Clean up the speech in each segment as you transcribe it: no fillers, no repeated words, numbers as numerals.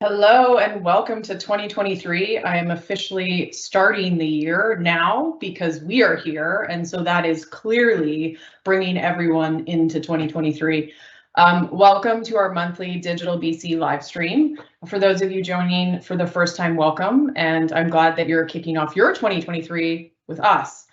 Hello and welcome to 2023. I am officially starting the year now because we are here, and so that is clearly bringing everyone into 2023. Welcome to our monthly Digital BC live stream. For those of you joining for the first time, welcome, and I'm glad that you're kicking off your 2023 with us.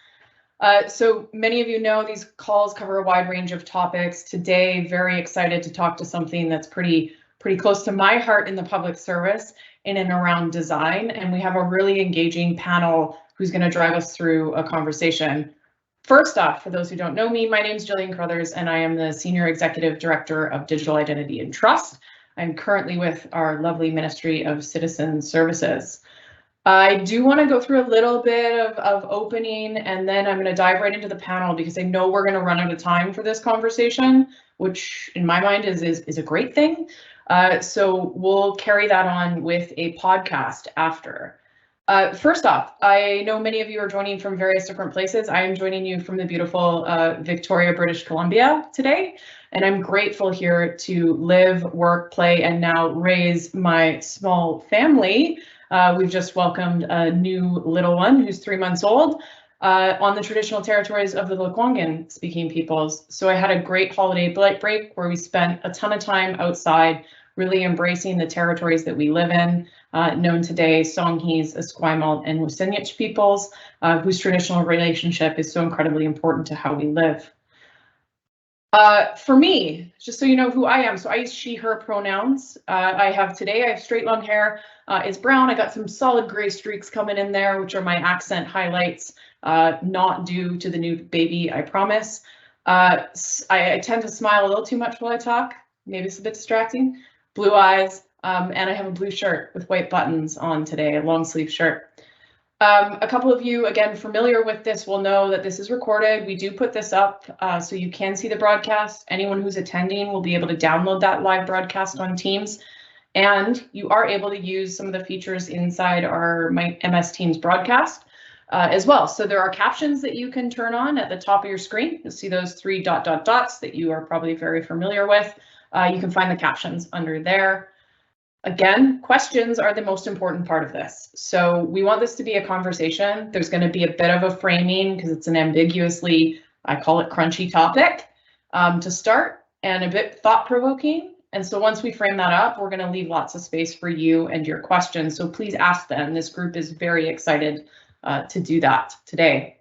So many of you know these calls cover a wide range of topics. Today, very excited to talk to something that's pretty close to my heart in the public service in and around design. And we have a really engaging panel who's going to drive us through a conversation. First off, for those who don't know me, my name is Jillian Carruthers, and I am the Senior Executive Director of Digital Identity and Trust. I'm currently with our lovely Ministry of Citizen Services. I do want to go through a little bit of opening, and then I'm going to dive right into the panel because I know we're going to run out of time for this conversation, which in my mind is a great thing. So we'll carry that on with a podcast after. First off, I know many of you are joining from various different places. I am joining you from the beautiful Victoria, British Columbia today, and I'm grateful here to live, work, play, and now raise my small family. We've just welcomed a new little one who's 3 months old on the traditional territories of the Lekwungen speaking peoples. So I had a great holiday break where we spent a ton of time outside, really embracing the territories that we live in, known today Songhees, Esquimalt, and Wisiniich peoples, whose traditional relationship is so incredibly important to how we live. For me, just so you know who I am, so I use she, her pronouns. I have straight long hair. It's brown. I got some solid gray streaks coming in there, which are my accent highlights, not due to the new baby, I promise. I tend to smile a little too much while I talk. Maybe it's a bit distracting. Blue eyes, and I have a blue shirt with white buttons on today, a long sleeve shirt. A couple of you, again, familiar with this will know that this is recorded. We do put this up so you can see the broadcast. Anyone who's attending will be able to download that live broadcast on Teams. And you are able to use some of the features inside our MS Teams broadcast as well. So there are captions that you can turn on at the top of your screen. You'll see those 3 dots that you are probably very familiar with. You can find the captions under there. Again, questions are the most important part of this. So we want this to be a conversation. There's going to be a bit of a framing because it's an ambiguously, I call it crunchy topic to start, and a bit thought-provoking. And so once we frame that up, we're going to leave lots of space for you and your questions. So please ask them. This group is very excited to do that today.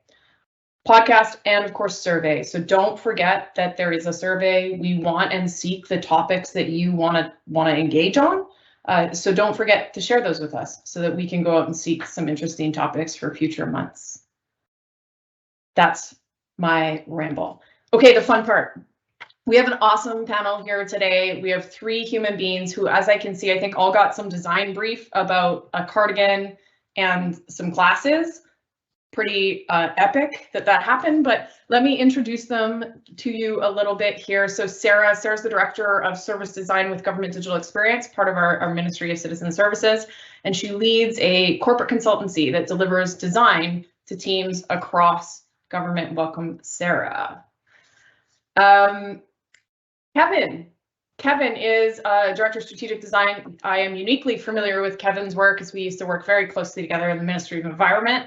Podcast and of course survey. So don't forget that there is a survey. We want and seek the topics that you want to engage on. So don't forget to share those with us so that we can go out and seek some interesting topics for future months. That's my ramble. Okay, the fun part. We have an awesome panel here today. We have 3 human beings who, as I can see, I think all got some design brief about a cardigan and some glasses. Pretty epic that happened, but let me introduce them to you a little bit here. So Sarah's the Director of Service Design with Government Digital Experience, part of our Ministry of Citizen Services, and she leads a corporate consultancy that delivers design to teams across government. Welcome, Sarah. Kevin is Director of Strategic Design. I am uniquely familiar with Kevin's work as we used to work very closely together in the Ministry of Environment.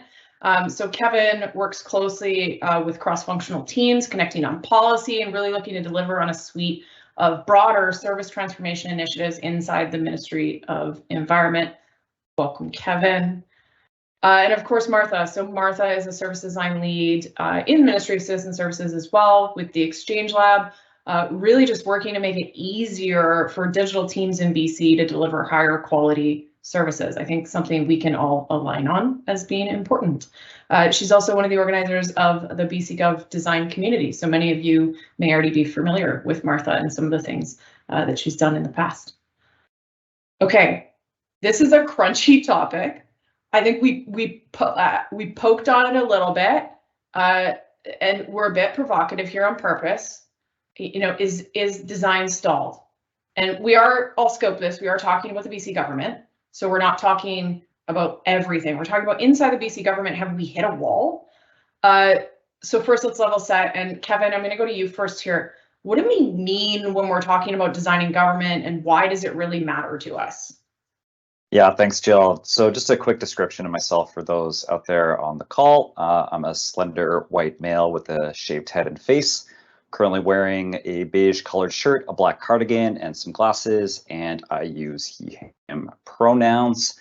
So Kevin works closely with cross-functional teams, connecting on policy and really looking to deliver on a suite of broader service transformation initiatives inside the Ministry of Environment. Welcome, Kevin. And of course, Martha. So Martha is a service design lead in the Ministry of Citizen Services as well with the Exchange Lab, really just working to make it easier for digital teams in BC to deliver higher quality services. I think something we can all align on as being important. She's also one of the organizers of the BC Gov Design Community. So many of you may already be familiar with Martha and some of the things that she's done in the past. Okay, this is a crunchy topic. I think we poked on it a little bit, and we're a bit provocative here on purpose. You know, is design stalled? And I'll scope this. We are talking about the BC government. So we're not talking about everything. We're talking about inside the BC government, have we hit a wall? So first let's level set. And Kevin, I'm going to go to you first here. What do we mean when we're talking about designing government, and why does it really matter to us? Yeah, thanks, Jill. So just a quick description of myself for those out there on the call. I'm a slender white male with a shaved head and face, currently wearing a beige colored shirt, a black cardigan, and some glasses, and I use he, him pronouns.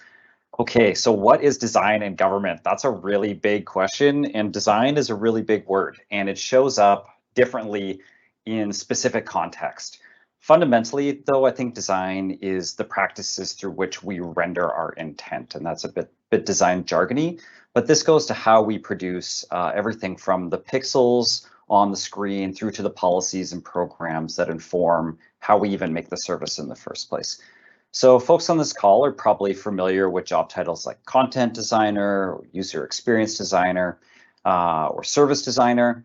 Okay, so what is design in government? That's a really big question, and design is a really big word, and it shows up differently in specific context. Fundamentally, though, I think design is the practices through which we render our intent, and that's a bit design jargony, but this goes to how we produce everything from the pixels on the screen through to the policies and programs that inform how we even make the service in the first place. So folks on this call are probably familiar with job titles like content designer, or user experience designer, or service designer.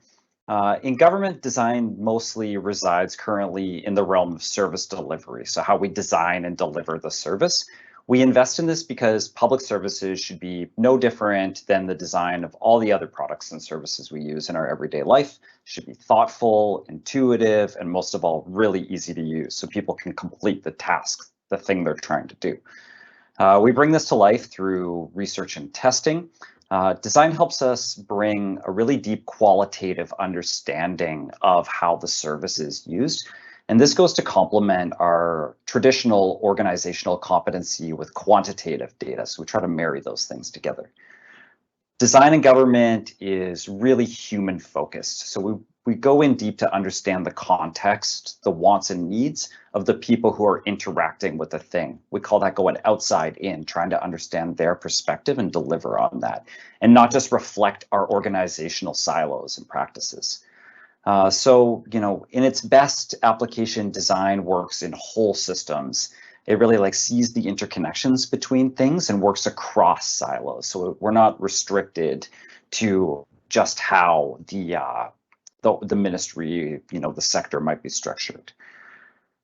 In government, design mostly resides currently in the realm of service delivery, so how we design and deliver the service. We invest in this because public services should be no different than the design of all the other products and services we use in our everyday life. Should be thoughtful, intuitive, and most of all, really easy to use so people can complete the tasks, the thing they're trying to do. We bring this to life through research and testing. Design helps us bring a really deep qualitative understanding of how the service is used. And this goes to complement our traditional organizational competency with quantitative data. So we try to marry those things together. Design in government is really human focused. So we go in deep to understand the context, the wants and needs of the people who are interacting with the thing. We call that going outside in, trying to understand their perspective and deliver on that, and not just reflect our organizational silos and practices. So, in its best application, design works in whole systems. It really sees the interconnections between things and works across silos. So we're not restricted to just how the ministry, the sector might be structured.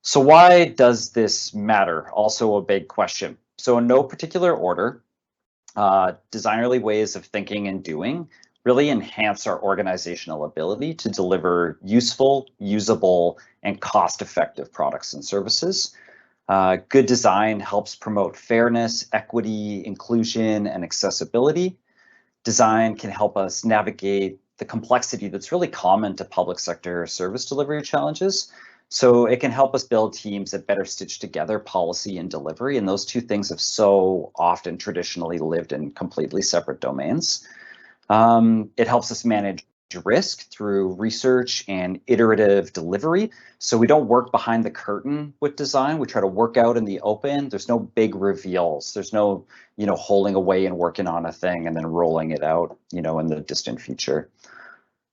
So why does this matter? Also a big question. So in no particular order, designerly ways of thinking and doing really enhance our organizational ability to deliver useful, usable, and cost-effective products and services. Good design helps promote fairness, equity, inclusion, and accessibility. Design can help us navigate the complexity that's really common to public sector service delivery challenges. So it can help us build teams that better stitch together policy and delivery, and those two things have so often traditionally lived in completely separate domains. It helps us manage risk through research and iterative delivery. So we don't work behind the curtain with design. We try to work out in the open. There's no big reveals. There's no, holding away and working on a thing and then rolling it out, in the distant future.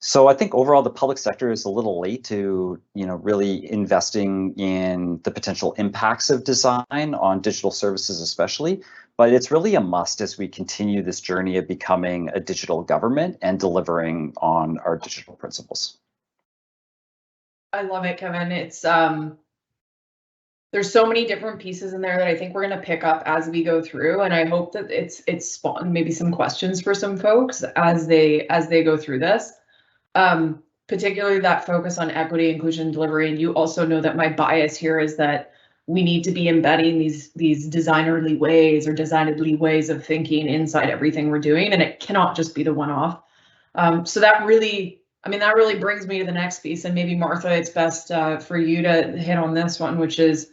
So I think overall the public sector is a little late to, really investing in the potential impacts of design on digital services especially, but it's really a must as we continue this journey of becoming a digital government and delivering on our digital principles. I love it, Kevin. It's there's so many different pieces in there that I think we're going to pick up as we go through, and I hope that it's spawned maybe some questions for some folks as they go through this. Particularly that focus on equity, inclusion, delivery. And you also know that my bias here is that we need to be embedding these designerly ways or designedly ways of thinking inside everything we're doing, and it cannot just be the one-off. So that really brings me to the next piece, and maybe Martha, it's best for you to hit on this one, which is,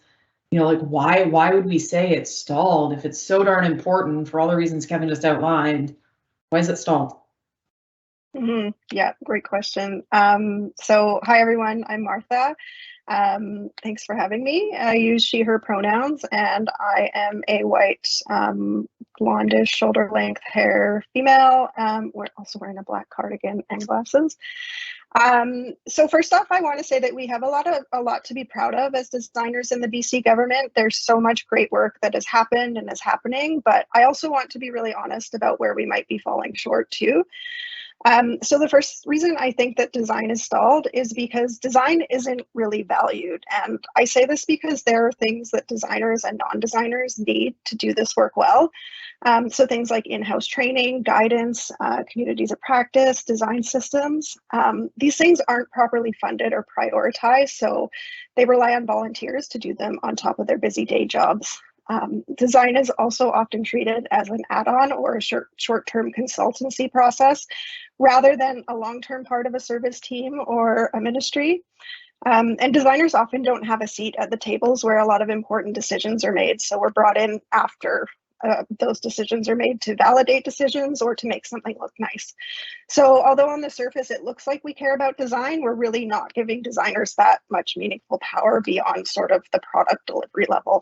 why would we say it's stalled if it's so darn important for all the reasons Kevin just outlined? Why is it stalled? Yeah, great question. So hi everyone, I'm Martha. Thanks for having me. I use she, her pronouns, and I am a white, blondish, shoulder length hair female. We're also wearing a black cardigan and glasses. So first off, I want to say that we have a lot to be proud of as designers in the BC government. There's so much great work that has happened and is happening, but I also want to be really honest about where we might be falling short too. So the first reason I think that design is stalled is because design isn't really valued. And I say this because there are things that designers and non-designers need to do this work well. So things like in-house training, guidance, communities of practice, design systems. These things aren't properly funded or prioritized, so they rely on volunteers to do them on top of their busy day jobs. Design is also often treated as an add-on or a short-term consultancy process rather than a long-term part of a service team or a ministry. And designers often don't have a seat at the tables where a lot of important decisions are made. So we're brought in after those decisions are made to validate decisions or to make something look nice. So although on the surface it looks like we care about design, we're really not giving designers that much meaningful power beyond sort of the product delivery level.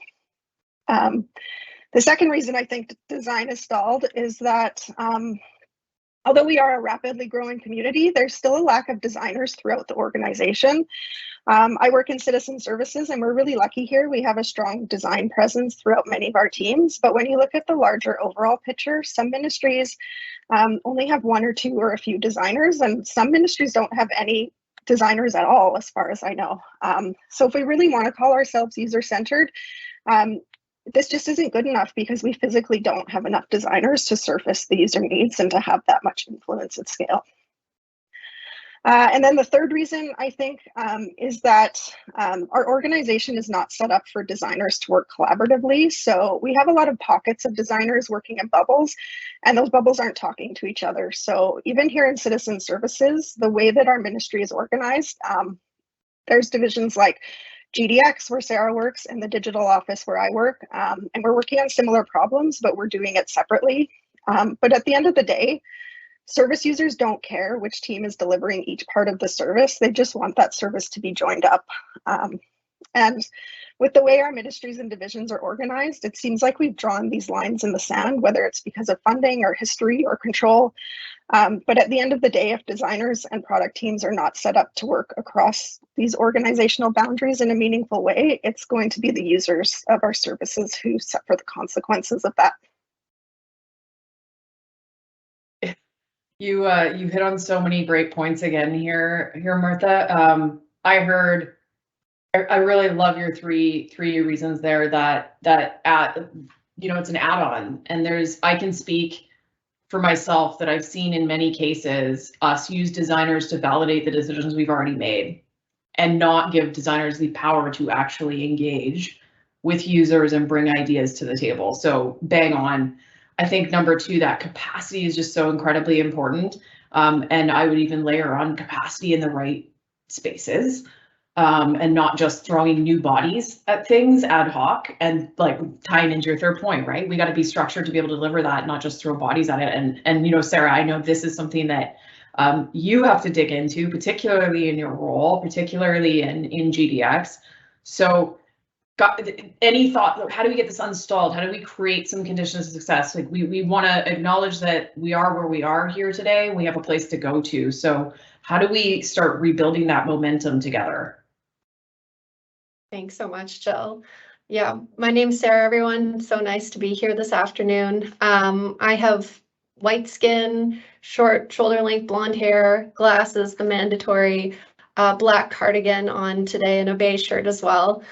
The second reason I think design is stalled is that although we are a rapidly growing community, there's still a lack of designers throughout the organization. I work in citizen services and we're really lucky here. We have a strong design presence throughout many of our teams, but when you look at the larger overall picture, some ministries only have one or two or a few designers, and some ministries don't have any designers at all, as far as I know. So if we really want to call ourselves user-centered, this just isn't good enough because we physically don't have enough designers to surface the user needs and to have that much influence at scale. And then the third reason I think is that our organization is not set up for designers to work collaboratively. So we have a lot of pockets of designers working in bubbles, and those bubbles aren't talking to each other. So even here in citizen services, the way that our ministry is organized, there's divisions like GDX, where Sarah works, and the digital office where I work. And we're working on similar problems, but we're doing it separately. But at the end of the day, service users don't care which team is delivering each part of the service. They just want that service to be joined up. And with the way our ministries and divisions are organized, it seems like we've drawn these lines in the sand, whether it's because of funding or history or control. But at the end of the day, if designers and product teams are not set up to work across these organizational boundaries in a meaningful way, it's going to be the users of our services who suffer the consequences of that. You hit on so many great points again here, Martha. I really love your three reasons there that it's an add-on, and I can speak for myself that I've seen in many cases us use designers to validate the decisions we've already made and not give designers the power to actually engage with users and bring ideas to the table. So bang on. I think number two, that capacity is just so incredibly important. And I would even layer on capacity in the right spaces. And not just throwing new bodies at things ad hoc, and like tying into your third point, right? We got to be structured to be able to deliver that, not just throw bodies at it. And Sarah, I know this is something that you have to dig into, particularly in your role, particularly in GDX. So, any thought? How do we get this installed? How do we create some conditions of success? Like we want to acknowledge that we are where we are here today. We have a place to go to. So how do we start rebuilding that momentum together? Thanks so much, Jill. Yeah, my name's Sarah, everyone. So nice to be here this afternoon. I have white skin, short shoulder length blonde hair, glasses, the mandatory black cardigan on today, and a beige shirt as well.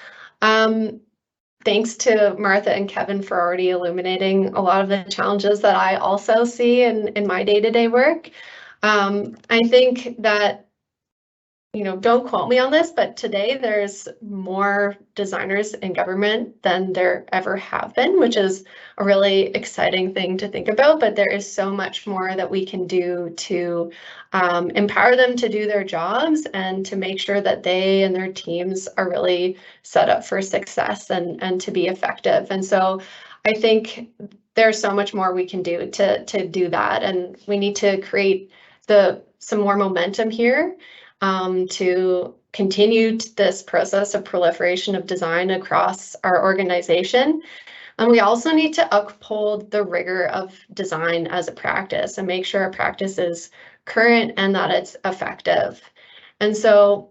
Thanks to Martha and Kevin for already illuminating a lot of the challenges that I also see in my day-to-day work. I think that, don't quote me on this, but today there's more designers in government than there ever have been, which is a really exciting thing to think about. But there is so much more that we can do to empower them to do their jobs and to make sure that they and their teams are really set up for success and to be effective. And so I think there's so much more we can do to do that. And we need to create some more momentum here to continue this process of proliferation of design across our organization. And we also need to uphold the rigor of design as a practice and make sure our practice is current and that it's effective. And so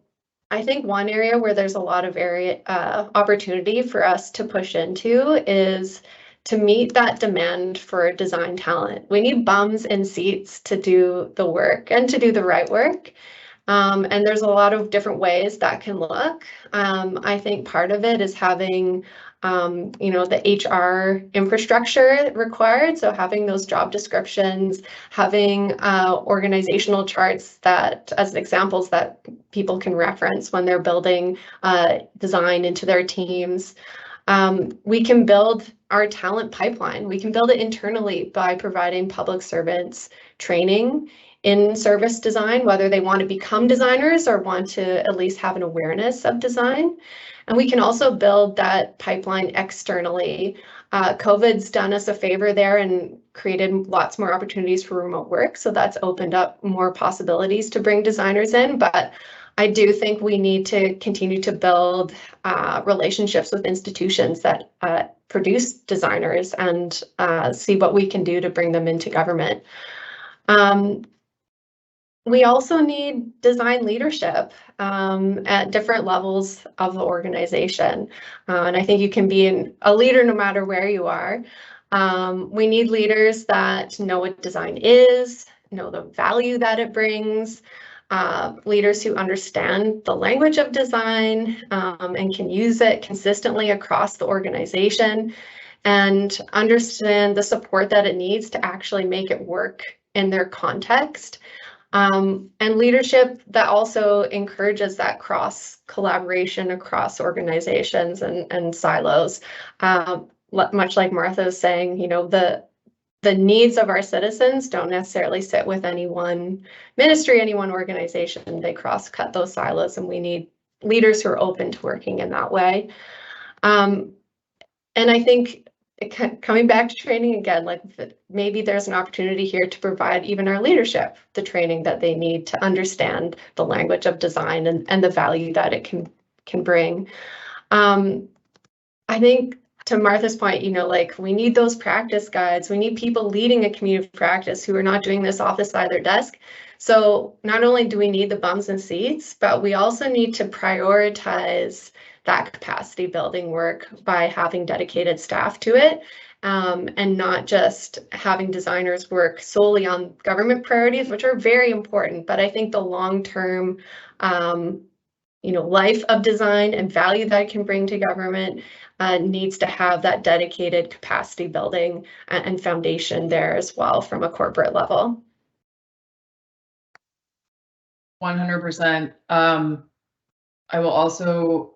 I think one area where there's a lot of opportunity for us to push into is to meet that demand for design talent. We need bums in seats to do the work and to do the right work. And there's a lot of different ways that can look. I think part of it is having, the HR infrastructure required. So having those job descriptions, having organizational charts that, as examples that people can reference when they're building design into their teams. We can build our talent pipeline. We can build it internally by providing public servants training in service design, whether they want to become designers or want to at least have an awareness of design. And we can also build that pipeline externally. COVID's done us a favor there and created lots more opportunities for remote work. So that's opened up more possibilities to bring designers in. But I do think we need to continue to build relationships with institutions that produce designers and see what we can do to bring them into government. We also need design leadership at different levels of the organization. And I think you can be a leader no matter where you are. We need leaders that know what design is, know the value that it brings, leaders who understand the language of design and can use it consistently across the organization and understand the support that it needs to actually make it work in their context. And leadership that also encourages that cross collaboration across organizations and silos. Much like Martha is saying, you know, the needs of our citizens don't necessarily sit with any one ministry, any one organization. They cross-cut those silos, and we need leaders who are open to working in that way. And I think coming back to training again, like maybe there's an opportunity here to provide even our leadership the training that they need to understand the language of design and the value that it can bring. I think to Martha's point, you know, like we need those practice guides. We need people leading a community of practice who are not doing this off the side of their desk. So not only do we need the bums and seats, but we also need to prioritize that capacity building work by having dedicated staff to it, and not just having designers work solely on government priorities, which are very important. But I think the long-term, you know, life of design and value that it can bring to government needs to have that dedicated capacity building and foundation there as well from a corporate level. 100%. I will also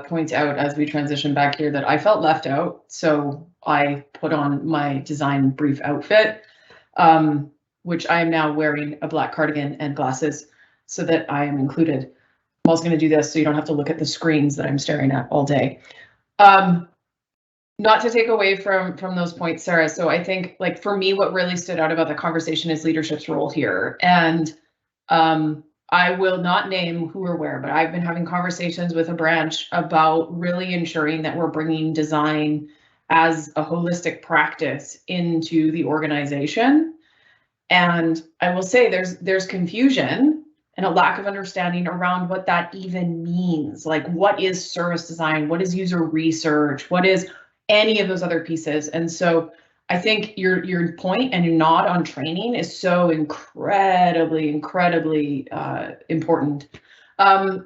point out as we transition back here that I felt left out, so I put on my design brief outfit, which I am now wearing a black cardigan and glasses so that I am included. I'm also going to do this so you don't have to look at the screens that I'm staring at all day. Not to take away from those points, Sarah. So I think, like, for me, what really stood out about the conversation is leadership's role here. And I will not name who or where, but I've been having conversations with a branch about really ensuring that we're bringing design as a holistic practice into the organization. And I will say there's confusion and a lack of understanding around what that even means. Like, what is service design? What is user research? What is any of those other pieces? And so I think your point and your nod on training is so incredibly important. I'm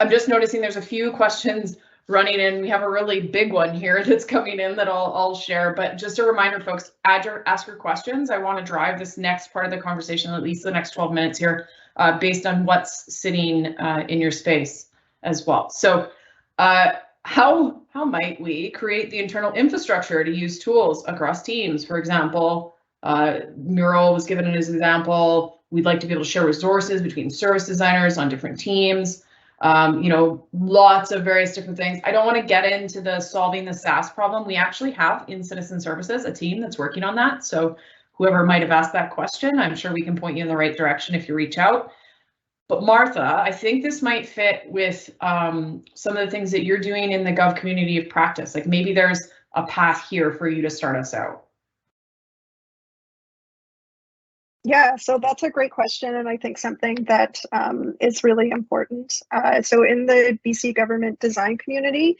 just noticing there's a few questions running in. We have a really big one here that's coming in that I'll share, but just a reminder, folks, ask your questions. I want to drive this next part of the conversation, at least the next 12 minutes here, based on what's sitting in your space as well. So how might we create the internal infrastructure to use tools across teams? For example, Mural was given as an example. We'd like to be able to share resources between service designers on different teams. You know, lots of various different things. I don't want to get into the solving the SaaS problem. We actually have in Citizen Services a team that's working on that. So whoever might have asked that question, I'm sure we can point you in the right direction if you reach out. But Martha, I think this might fit with some of the things that you're doing in the Gov community of practice. Like, maybe there's a path here for you to start us out. Yeah, so that's a great question, and I think something that is really important. So in the BC government design community,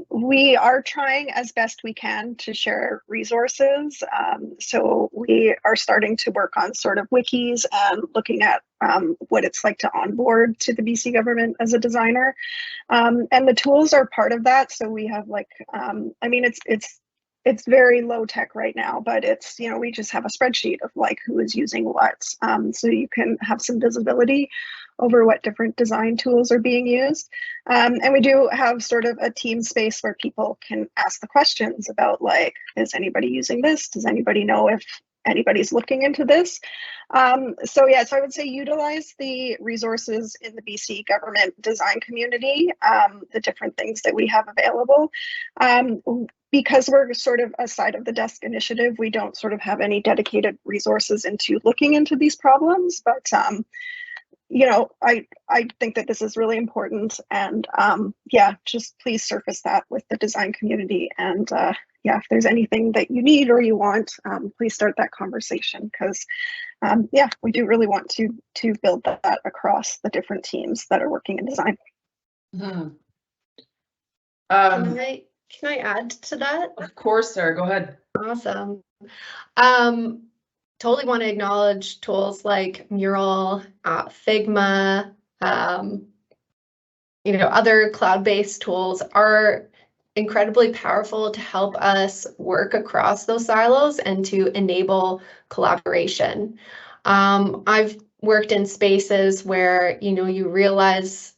we are trying as best we can to share resources. So we are starting to work on sort of wikis and looking at what it's like to onboard to the BC government as a designer. And the tools are part of that. So we have, like, I mean, it's very low tech right now, but it's, you know, we just have a spreadsheet of like who is using what, so you can have some visibility over what different design tools are being used. And we do have sort of a team space where people can ask the questions about, like, is anybody using this? Does anybody know if anybody's looking into this? So I would say utilize the resources in the BC government design community, the different things that we have available. Because we're sort of a side of the desk initiative, we don't sort of have any dedicated resources into looking into these problems, but I think that this is really important, and just please surface that with the design community. And if there's anything that you need or you want, please start that conversation, because we do really want to build that across the different teams that are working in design. Mm-hmm. Can I add to that? Of course, Sarah, go ahead. Awesome. Totally want to acknowledge tools like Mural, Figma, other cloud-based tools are incredibly powerful to help us work across those silos and to enable collaboration. I've worked in spaces where, you realize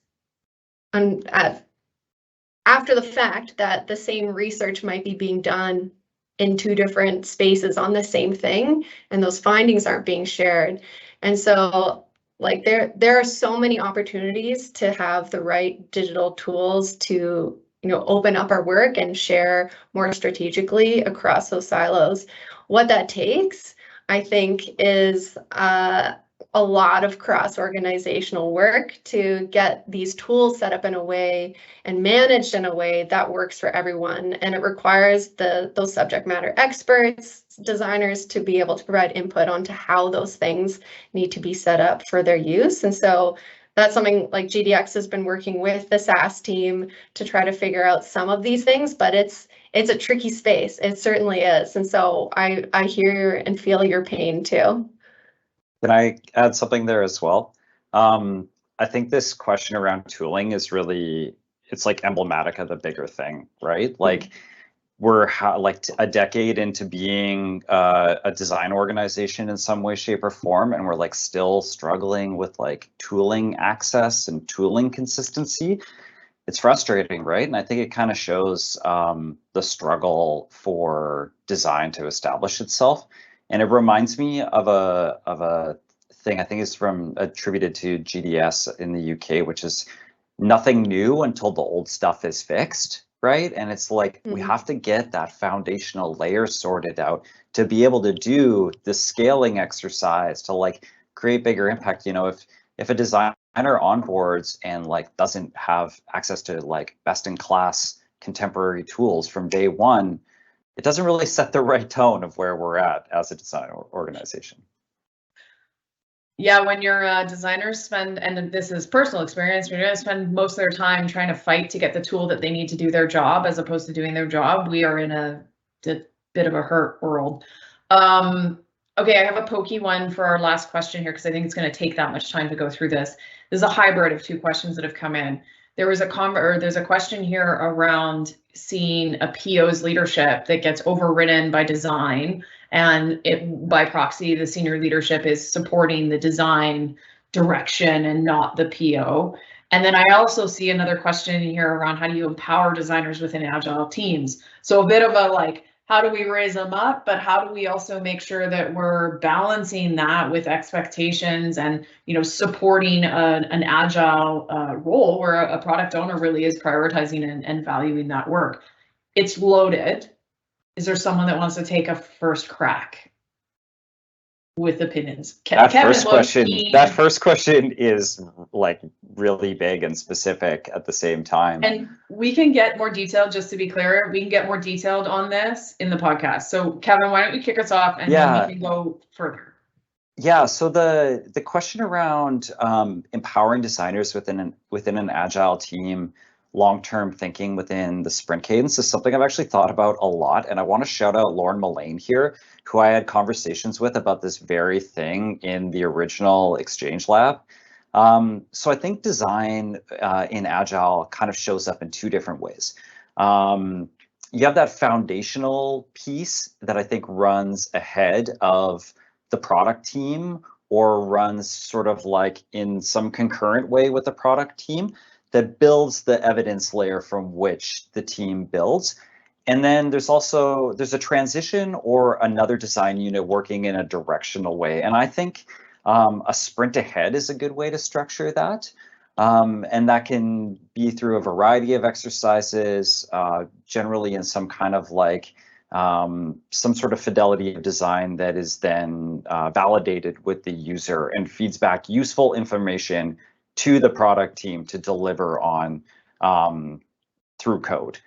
after the fact that the same research might be being done in two different spaces on the same thing, and those findings aren't being shared. And so, like, there are so many opportunities to have the right digital tools to, open up our work and share more strategically across those silos. What that takes, I think, is a lot of cross-organizational work to get these tools set up in a way and managed in a way that works for everyone. And it requires those subject matter experts, designers, to be able to provide input onto how those things need to be set up for their use. And so that's something like GDX has been working with the SAS team to try to figure out some of these things, but it's a tricky space. It certainly is. And so I hear and feel your pain too. Can I add something there as well? I think this question around tooling is it's like emblematic of the bigger thing, right? Like, we're like a decade into being a design organization in some way, shape, or form, and we're like still struggling with like tooling access and tooling consistency. It's frustrating, right? And I think it kind of shows the struggle for design to establish itself. And it reminds me of a thing, I think it's attributed to GDS in the UK, which is nothing new until the old stuff is fixed, right? And it's like, we have to get that foundational layer sorted out to be able to do the scaling exercise to like create bigger impact. If a designer onboards and like doesn't have access to like best in class contemporary tools from day one, it doesn't really set the right tone of where we're at as a design organization. Yeah, when your designers spend, and this is personal experience, you're going to spend most of their time trying to fight to get the tool that they need to do their job as opposed to doing their job, we are in a bit of a hurt world. Okay, I have a pokey one for our last question here because I think it's going to take that much time to go through this. This is a hybrid of two questions that have come in. There's a question here around seeing a PO's leadership that gets overridden by design, and by proxy, the senior leadership is supporting the design direction and not the PO. And then I also see another question here around how do you empower designers within agile teams? So a bit of a like, how do we raise them up, but how do we also make sure that we're balancing that with expectations and, supporting an agile role where a product owner really is prioritizing and valuing that work? It's loaded. Is there someone that wants to take a first crack with opinions? That first question is like really big and specific at the same time. And we can get more detailed, just to be clear, we can get more detailed on this in the podcast. So Kevin, why don't you kick us off and then we can go further. Yeah, so the question around empowering designers within an agile team, long-term thinking within the sprint cadence is something I've actually thought about a lot. And I want to shout out Lauren Mullane here, who I had conversations with about this very thing in the original Exchange Lab. So I think design in agile kind of shows up in two different ways. You have that foundational piece that I think runs ahead of the product team or runs sort of like in some concurrent way with the product team that builds the evidence layer from which the team builds. And then there's a transition or another design unit working in a directional way. And I think a sprint ahead is a good way to structure that. And that can be through a variety of exercises, generally in some kind of like some sort of fidelity of design that is then validated with the user and feeds back useful information to the product team to deliver on through code.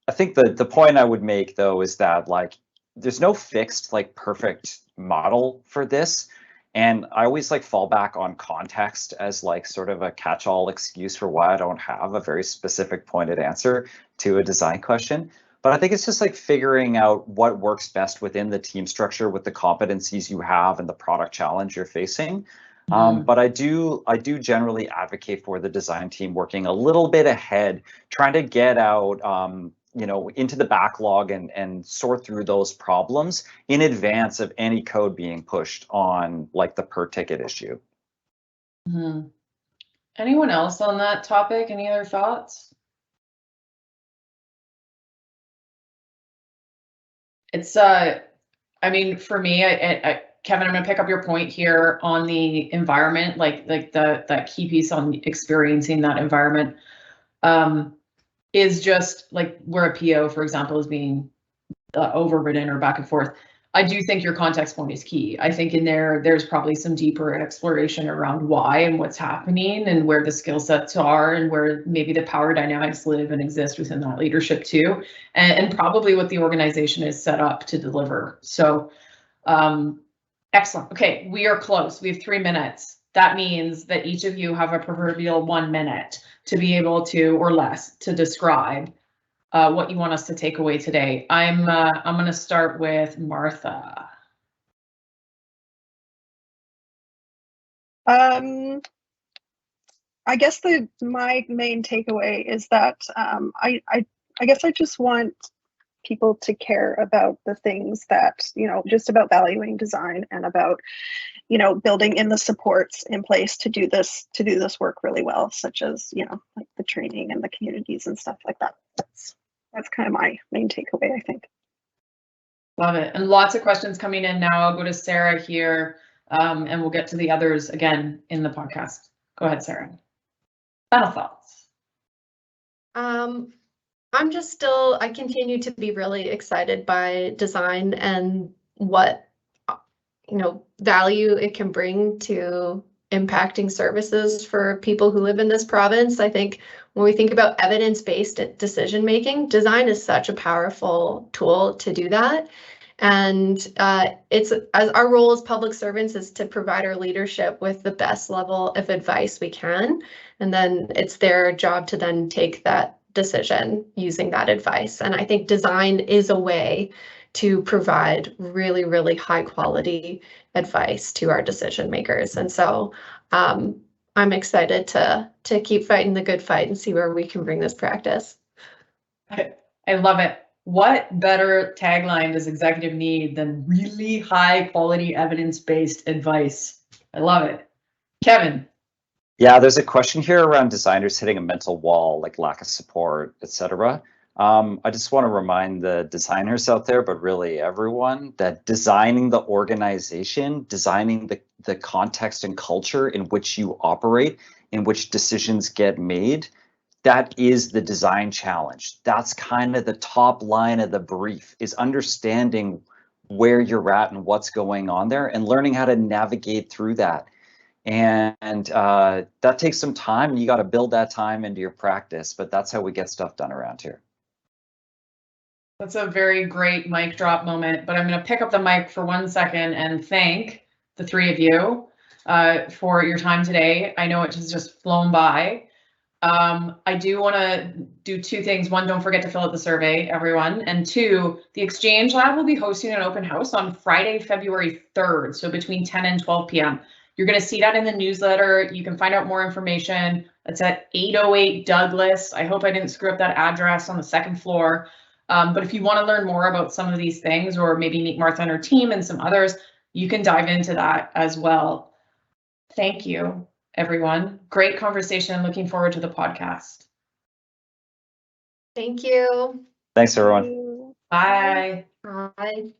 I think the point I would make though is that like there's no fixed like perfect model for this. And I always like fall back on context as like sort of a catch-all excuse for why I don't have a very specific pointed answer to a design question. But I think it's just like figuring out what works best within the team structure with the competencies you have and the product challenge you're facing. But I do generally advocate for the design team working a little bit ahead, trying to get out into the backlog and sort through those problems in advance of any code being pushed on like the per ticket issue. Mm-hmm. Anyone else on that topic? Any other thoughts? It's I mean, for me, Kevin, I'm going to pick up your point here on the environment, like that key piece on experiencing that environment. Is just like where a PO, for example, is being overridden or back and forth. I do think your context point is key. I think in there's probably some deeper exploration around why and what's happening and where the skill sets are and where maybe the power dynamics live and exist within that leadership too, and probably what the organization is set up to deliver. So excellent. Okay, we are close. We have 3 minutes. That means that each of you have a proverbial 1 minute to be able to, or less, to describe what you want us to take away today. I'm going to start with Martha. I guess my main takeaway is that I guess I just want people to care about the things that, just about valuing design and about, building in the supports in place to do this work really well, such as, like the training and the communities and stuff like that. That's kind of my main takeaway, I think. Love it. And lots of questions coming in now. I'll go to Sarah here, and we'll get to the others again in the podcast. Go ahead, Sarah. Final thoughts. I continue to be really excited by design and what, value it can bring to impacting services for people who live in this province. I think when we think about evidence-based decision-making, design is such a powerful tool to do that. And it's as our role as public servants is to provide our leadership with the best level of advice we can. And then it's their job to then take that decision using that advice. And I think design is a way to provide really, really high quality advice to our decision makers. And so I'm excited to keep fighting the good fight and see where we can bring this practice. I love it. What better tagline does executive need than really high quality evidence-based advice? I love it. Kevin. Yeah, there's a question here around designers hitting a mental wall, like lack of support, etc. I just want to remind the designers out there, but really everyone, that designing the organization, designing the context and culture in which you operate, in which decisions get made, that is the design challenge. That's kind of the top line of the brief, is understanding where you're at and what's going on there and learning how to navigate through that. And that takes some time. You got to build that time into your practice, but that's how we get stuff done around here. That's a very great mic drop moment, but I'm going to pick up the mic for 1 second and thank the 3 of you for your time today. I know it has just flown by. I do want to do 2 things. 1, don't forget to fill out the survey, everyone. And 2, the Exchange Lab will be hosting an open house on Friday, February 3rd. So between 10 and 12 p.m. You're going to see that in the newsletter. You can find out more information. It's at 808 Douglas. I hope I didn't screw up that address on the 2nd floor. But if you want to learn more about some of these things or maybe meet Martha and her team and some others, you can dive into that as well. Thank you, everyone. Great conversation. Looking forward to the podcast. Thank you. Thanks, everyone. Bye. Bye.